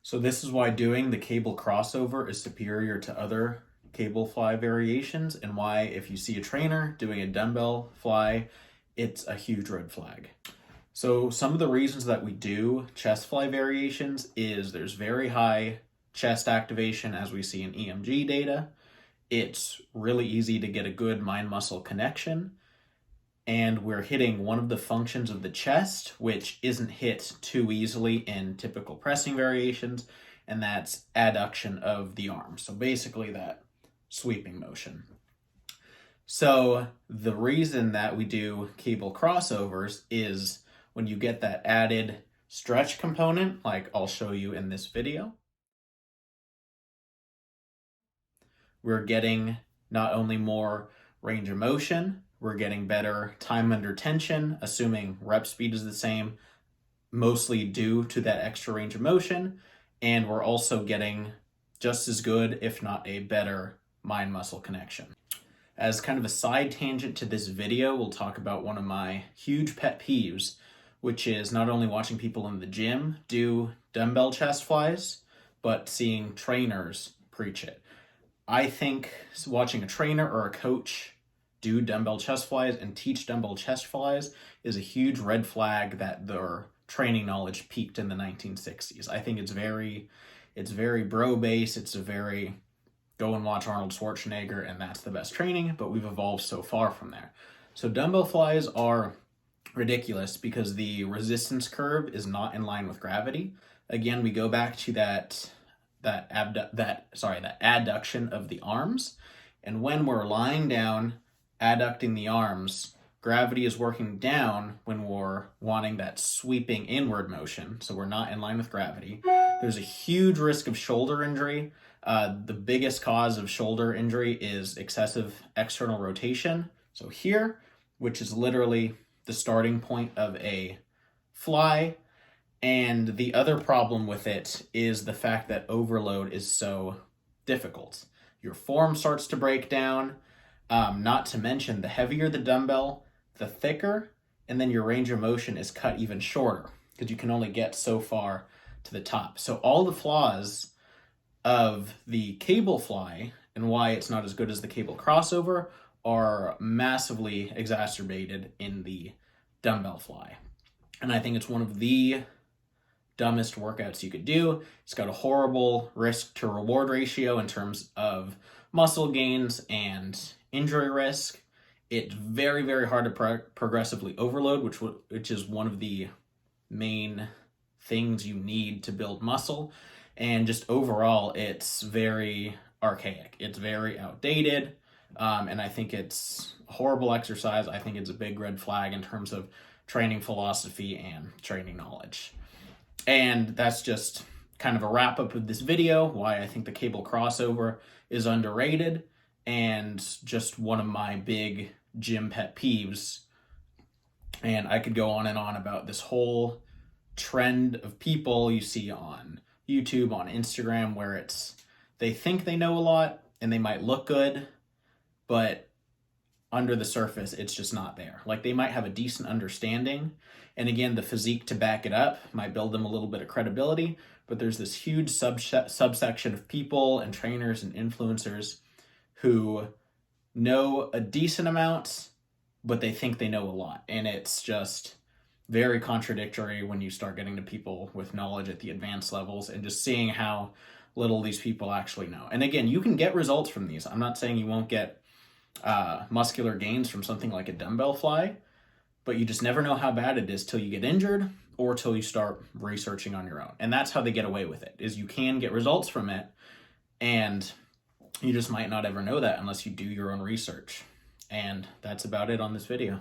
So this is why doing the cable crossover is superior to other cable fly variations, and why if you see a trainer doing a dumbbell fly, it's a huge red flag. So some of the reasons that we do chest fly variations is there's very high chest activation as we see in EMG data. It's really easy to get a good mind-muscle connection, and we're hitting one of the functions of the chest, which isn't hit too easily in typical pressing variations, and that's adduction of the arm. So basically that sweeping motion. So the reason that we do cable crossovers is when you get that added stretch component, like I'll show you in this video, we're getting not only more range of motion, we're getting better time under tension, assuming rep speed is the same, mostly due to that extra range of motion, and we're also getting just as good, if not a better, mind-muscle connection. As kind of a side tangent to this video, we'll talk about one of my huge pet peeves, which is not only watching people in the gym do dumbbell chest flies, but seeing trainers preach it. I think watching a trainer or a coach do dumbbell chest flies and teach dumbbell chest flies is a huge red flag that their training knowledge peaked in the 1960s. I think it's very bro-based. It's a very go and watch Arnold Schwarzenegger and that's the best training, but we've evolved so far from there. So dumbbell flies are ridiculous because the resistance curve is not in line with gravity. Again, we go back to that adduction of the arms, and when we're lying down adducting the arms, gravity is working down when we're wanting that sweeping inward motion, so we're not in line with gravity. There's a huge risk of shoulder injury. The biggest cause of shoulder injury is excessive external rotation. So here, which is literally the starting point of a fly. And the other problem with it is the fact that overload is so difficult. Your form starts to break down, not to mention the heavier the dumbbell, the thicker, and then your range of motion is cut even shorter because you can only get so far to the top. So all the flaws of the cable fly and why it's not as good as the cable crossover are massively exacerbated in the dumbbell fly. And I think it's one of the dumbest workouts you could do. It's got a horrible risk to reward ratio in terms of muscle gains and injury risk. It's very, very hard to progressively overload, which is one of the main things you need to build muscle. And just overall, it's very archaic. It's very outdated. And I think it's a horrible exercise. I think it's a big red flag in terms of training philosophy and training knowledge. And that's just kind of a wrap up of this video, why I think the cable crossover is underrated and just one of my big gym pet peeves. And I could go on and on about this whole trend of people you see on YouTube, on Instagram, where they think they know a lot and they might look good, but under the surface, it's just not there. Like they might have a decent understanding, and again, the physique to back it up might build them a little bit of credibility, but there's this huge subsection of people and trainers and influencers who know a decent amount, but they think they know a lot. And it's just very contradictory when you start getting to people with knowledge at the advanced levels and just seeing how little these people actually know. And again, you can get results from these. I'm not saying you won't get muscular gains from something like a dumbbell fly, but you just never know how bad it is till you get injured or till you start researching on your own. And that's how they get away with it, is you can get results from it, and you just might not ever know that unless you do your own research. And that's about it on this video.